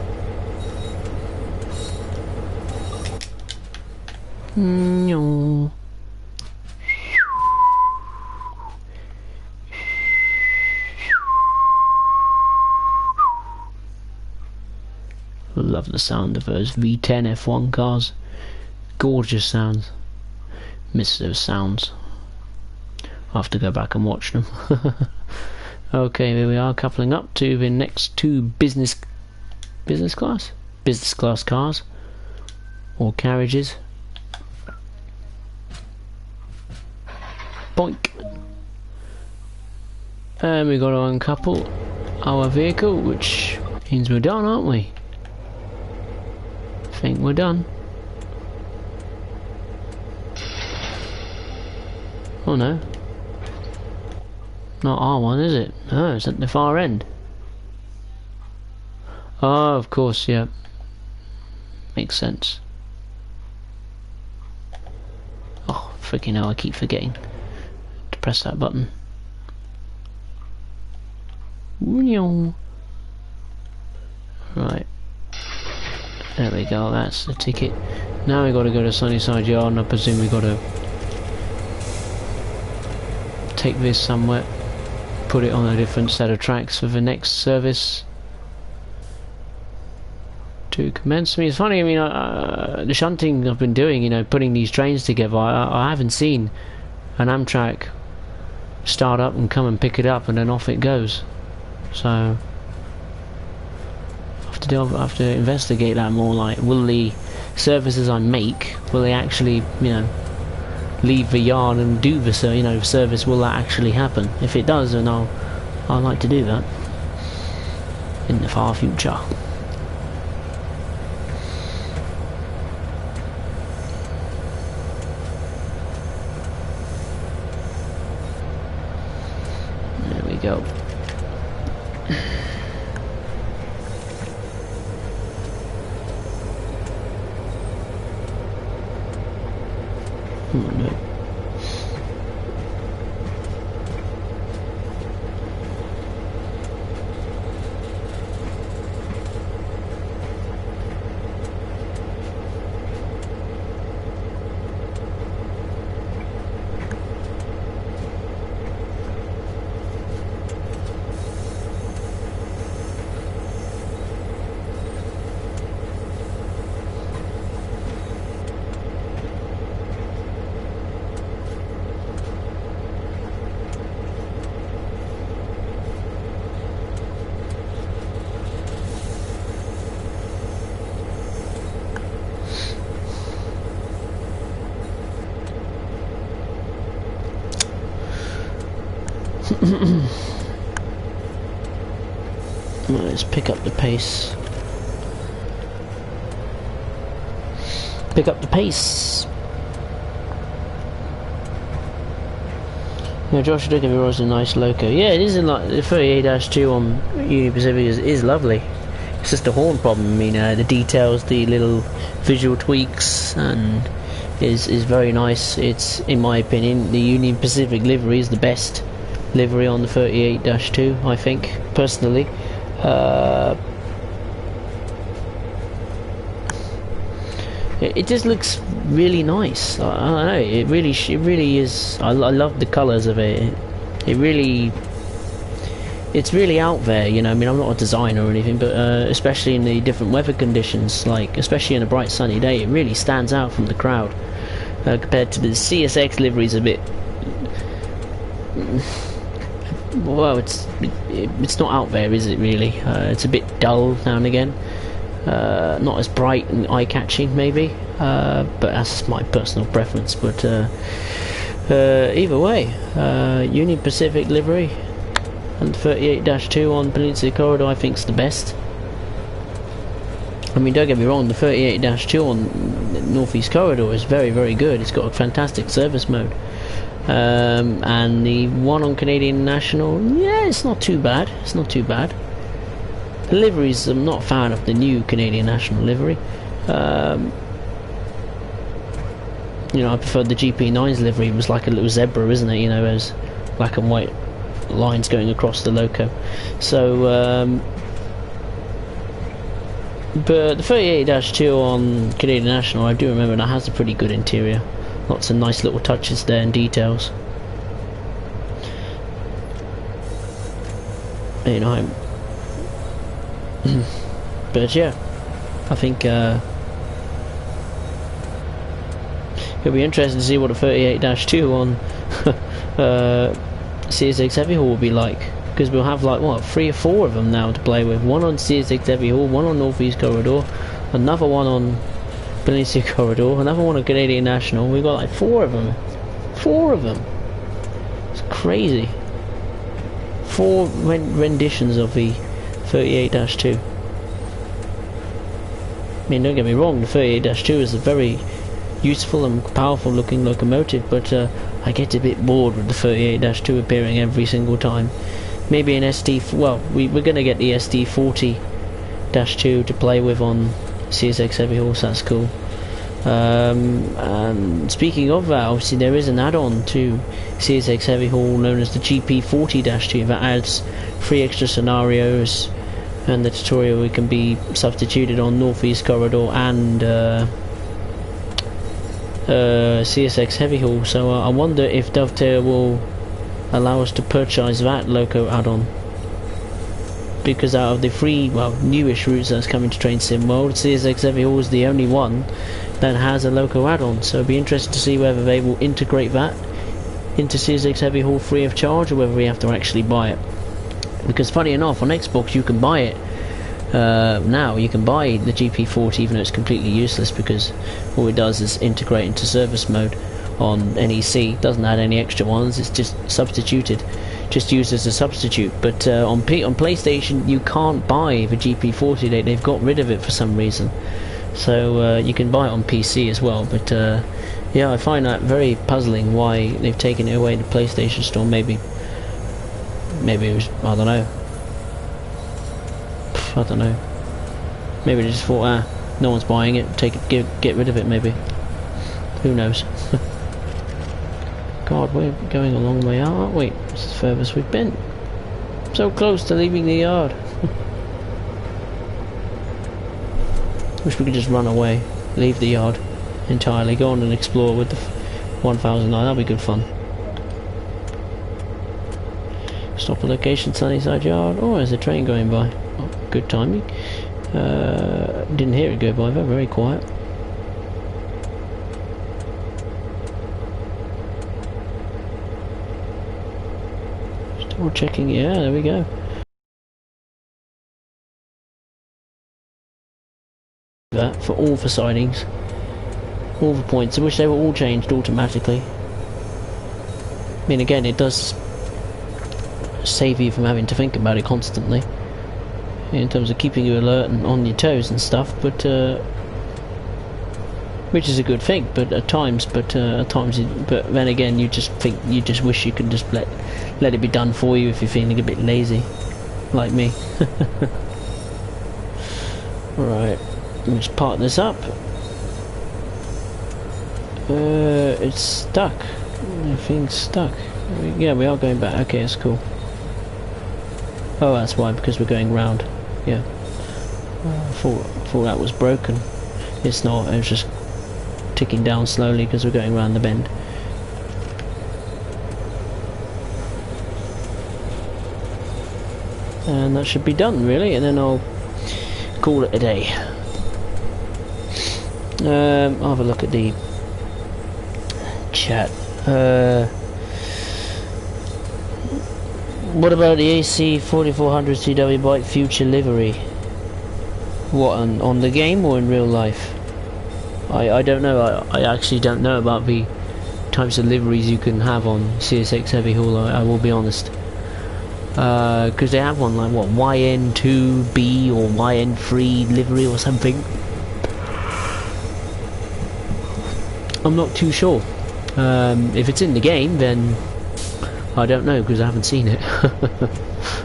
No. Love the sound of those V10 F1 cars. Gorgeous sounds. Miss those sounds. I'll have to go back and watch them. Okay, here we are, coupling up to the next 2 business class cars or carriages. Boink. And we got to uncouple our vehicle, which means we're done, aren't we? I think we're done. Oh no. Not R1, is it? No, it's at the far end. Oh, of course, yeah. Makes sense. Oh, freaking hell, I keep forgetting to press that button. Right. There we go, that's the ticket. Now we got to go to Sunnyside Yard, and I presume we got to take this somewhere, put it on a different set of tracks for the next service to commence. I mean, it's funny, I mean, the shunting I've been doing, you know, putting these trains together, I haven't seen an Amtrak start up and come and pick it up and then off it goes. So I have to investigate that more. Like, will the services I make, will they actually, you know, leave the yard and do the service? Will that actually happen? If it does, then I'd like to do that in the far future. go. Oh no. Let's pick up the pace. Pick up the pace. Yeah, Josh Dick is a nice loco. Yeah, it isn't like the 38-2 on Union Pacific is lovely. It's just a horn problem. I mean, the details, the little visual tweaks, and is very nice. It's, in my opinion, the Union Pacific livery is the best livery on the 38-2, I think, personally. It just looks really nice. I don't know. It really is. I love the colours of it. It's really out there. You know, I mean, I'm not a designer or anything, but especially in the different weather conditions, like especially in a bright sunny day, it really stands out from the crowd compared to the CSX liveries. A bit. Well, it's not out there, is it really? It's a bit dull now and again. Not as bright and eye-catching, maybe. But that's my personal preference. But either way, Union Pacific livery and 38-2 on Peninsula Corridor, I think, is the best. I mean, don't get me wrong, the 38-2 on Northeast Corridor is very, very good. It's got a fantastic service mode. And the one on Canadian National, yeah, it's not too bad. It's not too bad. The liveries, I'm not a fan of the new Canadian National livery. You know, I prefer the GP9's livery. It was like a little zebra, isn't it? You know, there's black and white lines going across the loco. So, but the 38-2 on Canadian National, I do remember that has a pretty good interior. Lots of nice little touches there and details. You know, but yeah, I think it'll be interesting to see what a 38-2 on CSX Heavy Haul will be like, because we'll have like what, 3 or 4 of them now to play with. One on CSX Heavy Haul, one on Northeast Corridor, another one on Peninsula Corridor, another one on Canadian National. We've got like 4 of them. 4 of them. It's crazy. 4 renditions of the 38-2. I mean, don't get me wrong, the 38-2 is a very useful and powerful looking locomotive, but I get a bit bored with the 38-2 appearing every single time. Maybe an SD, well, we're going to get the SD40-2 to play with on CSX Heavy Haul, so that's cool. And speaking of that, obviously there is an add-on to CSX Heavy Haul known as the GP40-2 that adds 3 extra scenarios, and the tutorial can be substituted on Northeast Corridor and CSX Heavy Haul. So I wonder if Dovetail will allow us to purchase that loco add-on, because out of the 3, well, newish routes that's coming to Train Sim World, CSX Heavy Haul is the only one that has a loco add-on. So it'll be interesting to see whether they will integrate that into CSX Heavy Haul free of charge, or whether we have to actually buy it. Because funny enough, on Xbox you can buy it now. You can buy the GP40 even though it's completely useless, because all it does is integrate into service mode on NEC. It doesn't add any extra ones, it's just substituted, just used as a substitute. But on PlayStation you can't buy the GP40. They've got rid of it for some reason. So you can buy it on PC as well, but yeah, I find that very puzzling why they've taken it away in the PlayStation store. Maybe Maybe it was, I don't know. I don't know. Maybe they just thought, no one's buying it, take it, get rid of it maybe. Who knows? God, we're going a long way out, aren't we? This is the furthest we've been. So close to leaving the yard. Wish we could just run away, leave the yard entirely, go on and explore with the 1009, that'd be good fun. Stop a location, Sunnyside Yard. Oh, there's a train going by. Oh, good timing. Didn't hear it go by, but very quiet. Still checking, yeah, there we go. That for all the sidings, all the points. I wish they were all changed automatically. I mean, again, it does save you from having to think about it constantly in terms of keeping you alert and on your toes and stuff, but which is a good thing, but at times but then again you just wish you could just let it be done for you if you're feeling a bit lazy like me. Right, let me just park this up. It's stuck. Everything's stuck. Yeah, we are going back. Okay, that's cool. Oh, that's why, because we're going round. Yeah. I thought that was broken. It's not, it was just ticking down slowly because we're going round the bend. And that should be done, really, and then I'll call it a day. I'll have a look at the chat. What about the AC 4400 CW bike future livery? What, on the game or in real life? I don't know. I actually don't know about the types of liveries you can have on CSX Heavy Haul. I will be honest. Because they have one like what, YN2B or YN3 livery or something. I'm not too sure. If it's in the game, then I don't know because I haven't seen it.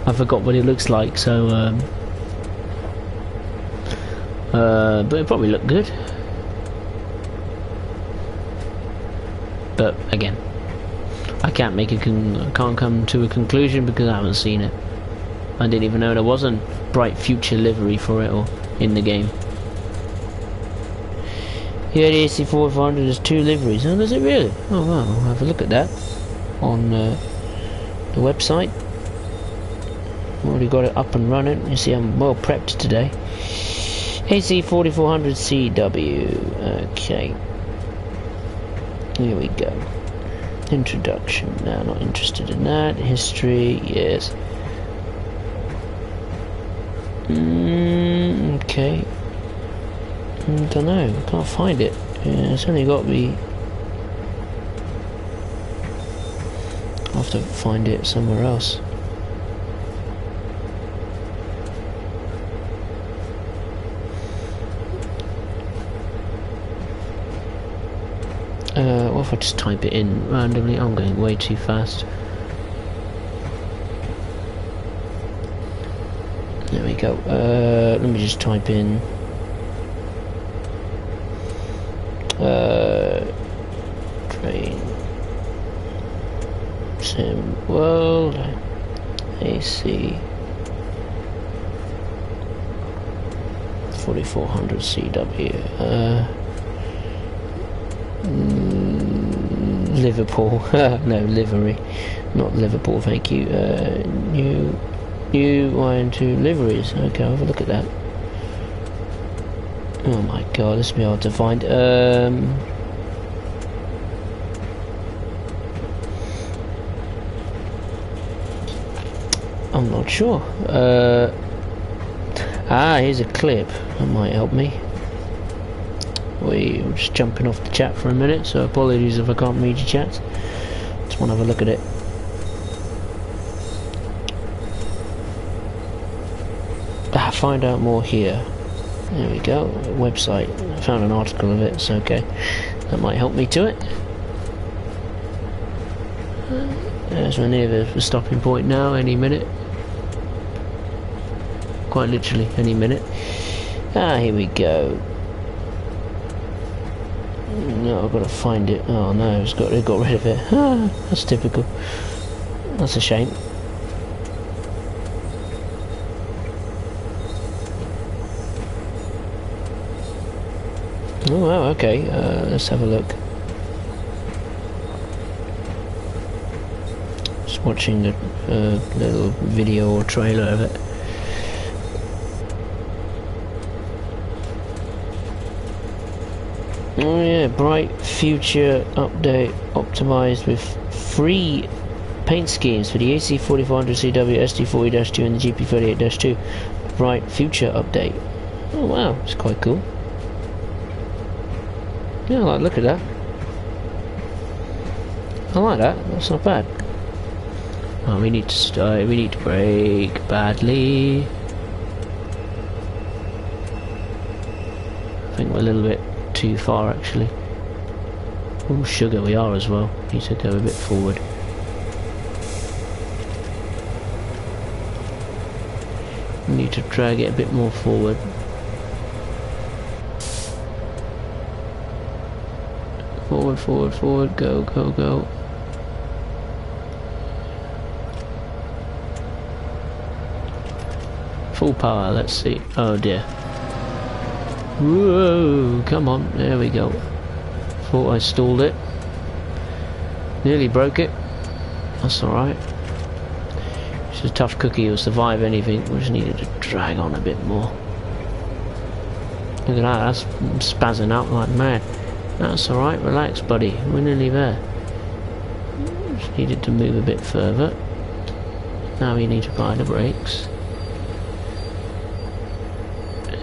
I forgot what it looks like, so but it probably looked good. But again, I can't can't come to a conclusion because I haven't seen it. I didn't even know there was a bright future livery for it or in the game. Yeah, the AC4500 has 2 liveries. Oh, does it really? Oh wow, I'll have a look at that on the website. Already got it up and running. You see, I'm well prepped today. AC4400 CW. Okay. Here we go. Introduction. No, not interested in that. History, yes. Okay. Don't know. I can't find it. It's only got the. I'll have to find it somewhere else. What if I just type it in randomly? I'm going way too fast. There we go. Let me just type in train sim world AC 4400 CW. Liverpool. No, livery, not Liverpool, thank you. New YN2 liveries. Okay, I'll have a look at that. Oh my god, this will be hard to find. I'm not sure. Here's a clip. That might help me. We're just jumping off the chat for a minute, so apologies if I can't read your chat. Just want to have a look at it. Find out more here. There we go. Website. I found an article of it, so okay. That might help me to it. As we're near the stopping point now, any minute. Quite literally, any minute. Ah, here we go. No, I've got to find it. Oh no, it got rid of it. Ah, that's typical. That's a shame. Oh wow, okay. Let's have a look. Just watching the little video or trailer of it. Oh yeah, bright future update optimized with free paint schemes for the AC4400 CW, SD40-2 and the GP38-2. Bright future update. Oh wow, it's quite cool. Yeah, I like the look at that. I like that. That's not bad. Oh, we need to brake badly. I think we're a little bit too far actually. Oh sugar, we are as well. Need to go a bit forward. We need to drag it a bit more forward. Forward, forward, forward, go, go, go. Full power, let's see. Oh dear. Whoa, come on, there we go. Thought I stalled it. Nearly broke it. That's alright. It's a tough cookie, it'll survive anything. We just needed to drag on a bit more. Look at that, that's spazzing out like mad. That's alright, relax buddy, we're nearly there. Just needed to move a bit further. Now we need to apply the brakes.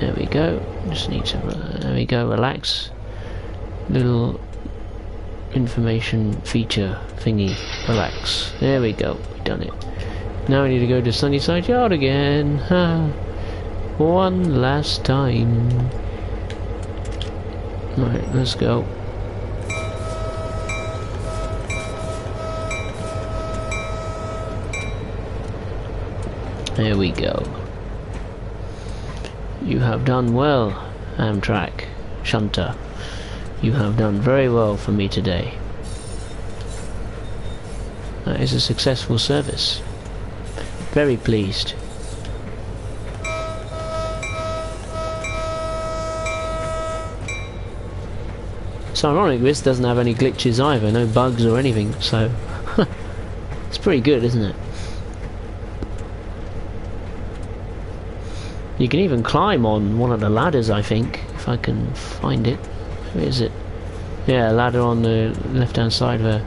There we go. Just need to, there we go, relax. Little information feature thingy, relax. There we go, we've done it. Now we need to go to Sunnyside Yard again. One last time. Right, let's go. There we go. You have done well, Amtrak Shunter. You have done very well for me today. That is a successful service. Very pleased. It's ironic this doesn't have any glitches either, no bugs or anything, so it's pretty good, isn't it? You can even climb on one of the ladders, I think, if I can find it. Where is it? Yeah, a ladder on the left hand side there.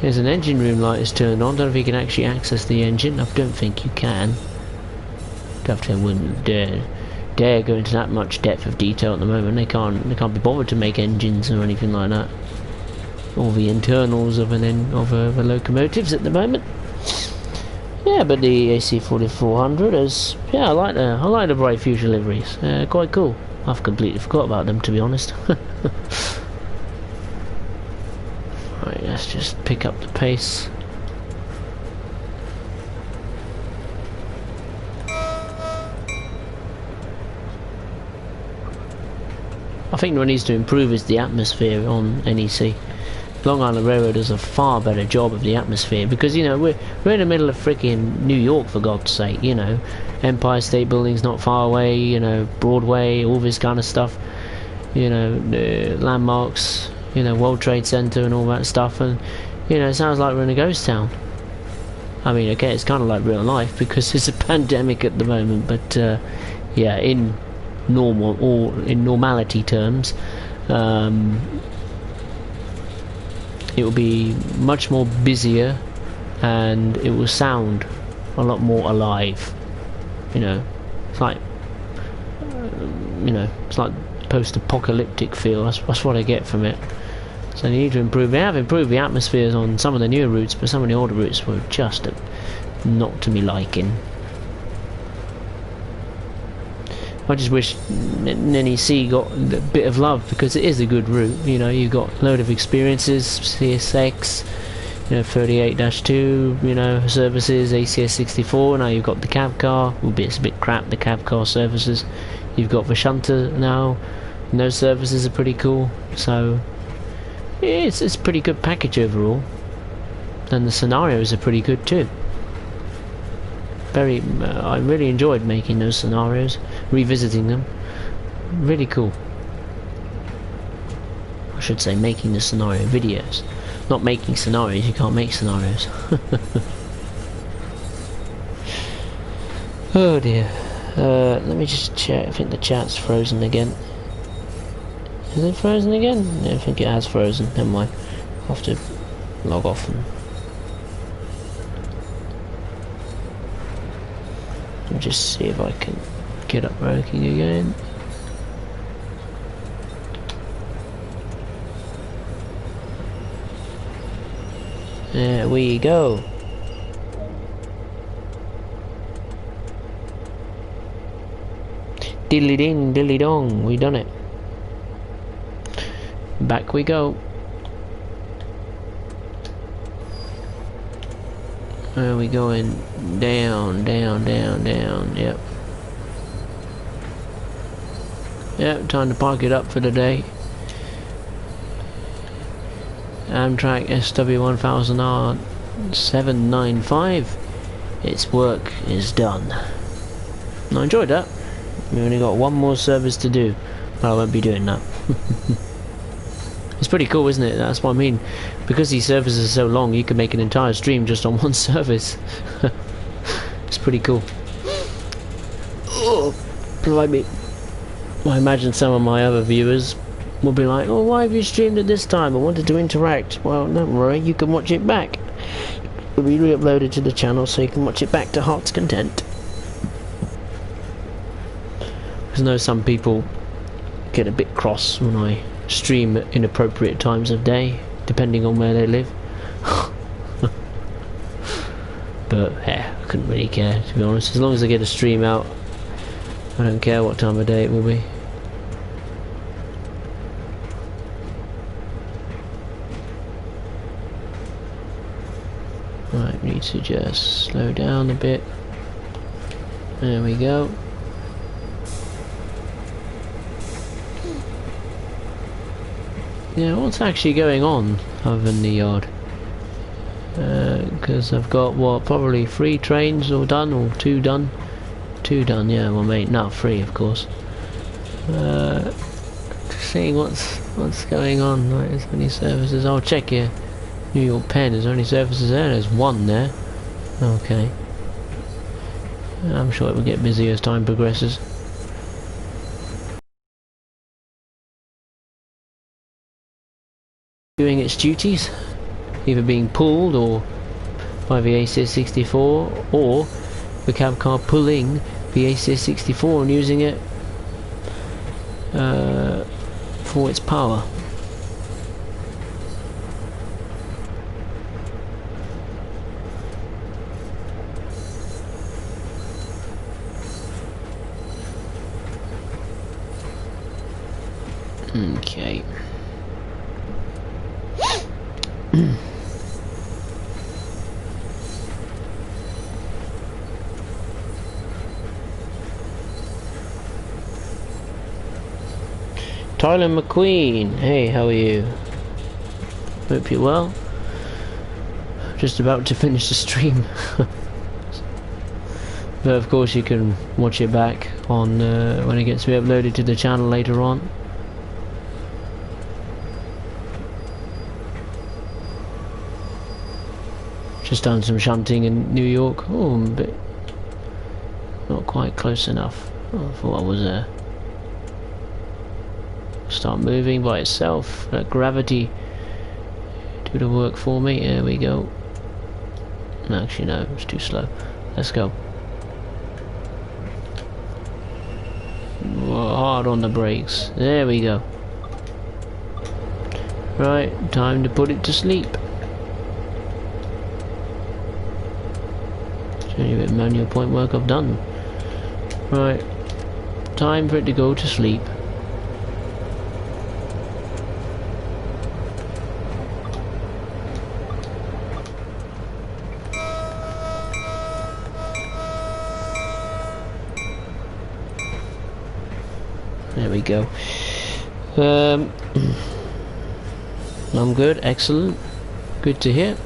There's an engine room light is turned on. Don't know if you can actually access the engine. I don't think you can. Government wouldn't dare go into that much depth of detail at the moment. They can't be bothered to make engines or anything like that. All the internals of the locomotives at the moment. Yeah, but the AC4400 is, yeah, I like the bright future liveries. Quite cool. I've completely forgot about them, to be honest. Right, let's just pick up the pace. I think what needs to improve is the atmosphere on NEC. Long Island Railroad does a far better job of the atmosphere, because, you know, we're in the middle of freaking New York, for God's sake, you know. Empire State Building's not far away, you know, Broadway, all this kind of stuff, you know, landmarks, you know, World Trade Center and all that stuff, and, you know, it sounds like we're in a ghost town. I mean, okay, it's kind of like real life because it's a pandemic at the moment, but yeah, in normal or in normality terms, it will be much more busier, and it will sound a lot more alive. You know, it's like, you know, it's like post-apocalyptic feel. That's what I get from it. So they need to improve. They have improved the atmospheres on some of the newer routes, but some of the older routes were just not to me liking. I just wish NEC got a bit of love, because it is a good route. You know, you've got a load of experiences, CSX, you know, 38-2, you know, services, ACS64. Now you've got the cab car. It's a bit crap, the cab car services. You've got the shunter now. And those services are pretty cool. So yeah, it's a pretty good package overall. And the scenarios are pretty good too. I really enjoyed making those scenarios, revisiting them. Really cool. I should say making the scenario videos. Not making scenarios, you can't make scenarios. Oh dear. Let me just check. I think the chat's frozen again. Is it frozen again? Yeah, I think it has frozen. Never mind. I'll have to log off and just see if I can get up working again. There we go. Diddly ding, diddly dong, we done it. Back we go. Where are we going? Down, down, down, down, yep. Yep, time to park it up for the day. Amtrak SW1000R 795. Its work is done. I enjoyed that. We only got one more service to do, but I won't be doing that. It's pretty cool, isn't it? That's what I mean. Because these services are so long, you can make an entire stream just on one service. It's pretty cool. Oh, blimey. I imagine some of my other viewers will be like, oh, why have you streamed at this time? I wanted to interact. Well, don't worry, you can watch it back. It'll be re-uploaded to the channel so you can watch it back to heart's content. Because I know some people get a bit cross when I stream at inappropriate times of day, depending on where they live. But yeah, I couldn't really care, to be honest. As long as I get a stream out, I don't care what time of day it will be. Right, need to just slow down a bit. There we go. Yeah, what's actually going on other than the yard? Because I've got, what, probably 3 trains all done, or 2 done? 2 done, yeah, well mate, not 3 of course. Seeing what's going on. Right, there's many services. I'll check here. New York Penn, is there any services there? There's 1 there. Okay. I'm sure it will get busy as time progresses. Doing its duties, either being pulled or by the ACS64, or the cab car pulling the ACS64 and using it for its power. Okay. Tyler McQueen, hey, how are you? Hope you're well. Just about to finish the stream. But of course you can watch it back on when it gets re-uploaded to the channel later on. Just done some shunting in New York. Oh, I'm a bit not quite close enough. Oh, I thought I was there. Start moving by itself. Let gravity do the work for me. There we go. Actually, no, it's too slow. Let's go. Hard on the brakes. There we go. Right, time to put it to sleep. Show you a bit of manual point work I've done. Right, time for it to go to sleep. There we go. I'm good, excellent. Good to hear.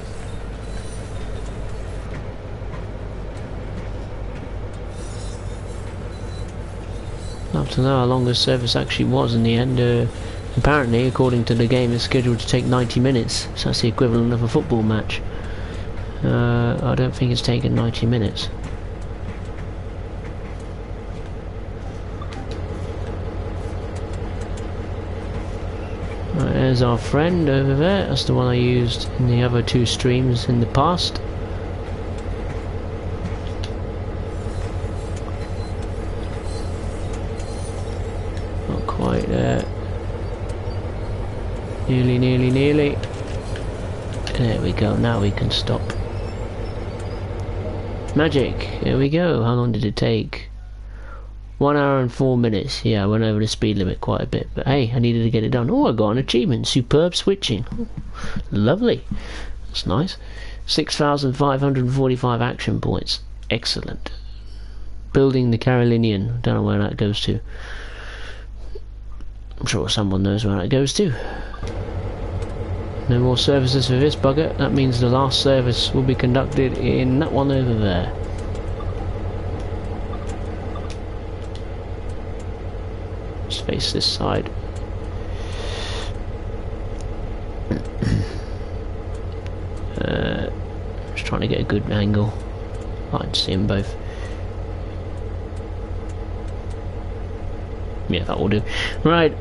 Love to know how long this service actually was in the end. Apparently, according to the game, it's scheduled to take 90 minutes, so that's the equivalent of a football match. I don't think it's taken 90 minutes. Right, there's our friend over there. That's the one I used in the other 2 streams in the past. Not quite there. Nearly. There we go, now we can stop. Magic, here we go. How long did it take? 1 hour and 4 minutes. Yeah, I went over the speed limit quite a bit, but hey, I needed to get it done. Oh, I got an achievement. Superb switching. Oh, lovely. That's nice. 6,545 action points. Excellent. Building the Carolinian. Don't know where that goes to. I'm sure someone knows where that goes to. No more services for this bugger. That means the last service will be conducted in that one over there. Let's face this side. Just trying to get a good angle. I can see them both. Yeah, that will do. Right,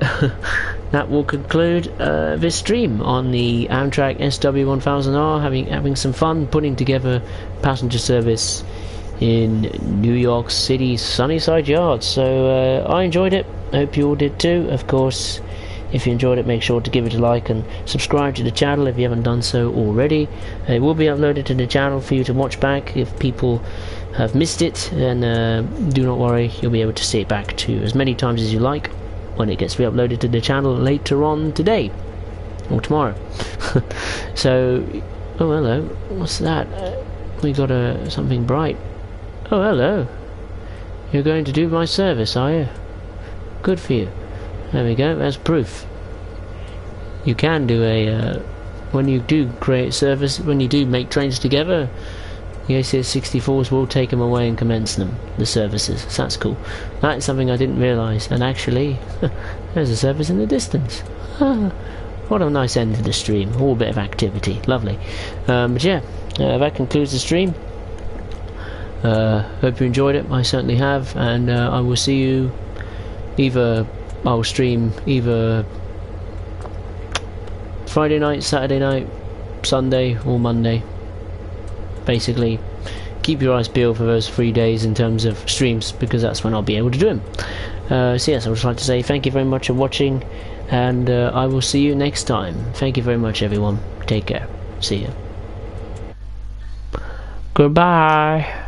that will conclude this stream on the Amtrak SW1000R. Having some fun putting together passenger service in New York City Sunnyside Yard. So I enjoyed it. I hope you all did too. Of course, if you enjoyed it, make sure to give it a like and subscribe to the channel if you haven't done so already. It will be uploaded to the channel for you to watch back if people have missed it, and do not worry, you'll be able to see it back to as many times as you like when it gets re-uploaded to the channel later on today or tomorrow. So, oh hello, what's that? We got something bright. Oh hello, you're going to do my service, are you? Good for you. There we go, that's proof. You can do a when you do create service, when you do make trains together, the ACS64s will take them away and commence them, the services. So that's cool. That is something I didn't realise. And actually, there's a service in the distance. What a nice end to the stream. All a bit of activity. Lovely. But yeah, that concludes the stream. Hope you enjoyed it. I certainly have. And I will see you either... I'll stream either Friday night, Saturday night, Sunday or Monday. Basically, keep your eyes peeled for those 3 days in terms of streams, because that's when I'll be able to do them. So yes, I would just like to say thank you very much for watching, and I will see you next time. Thank you very much, everyone. Take care. See you. Goodbye.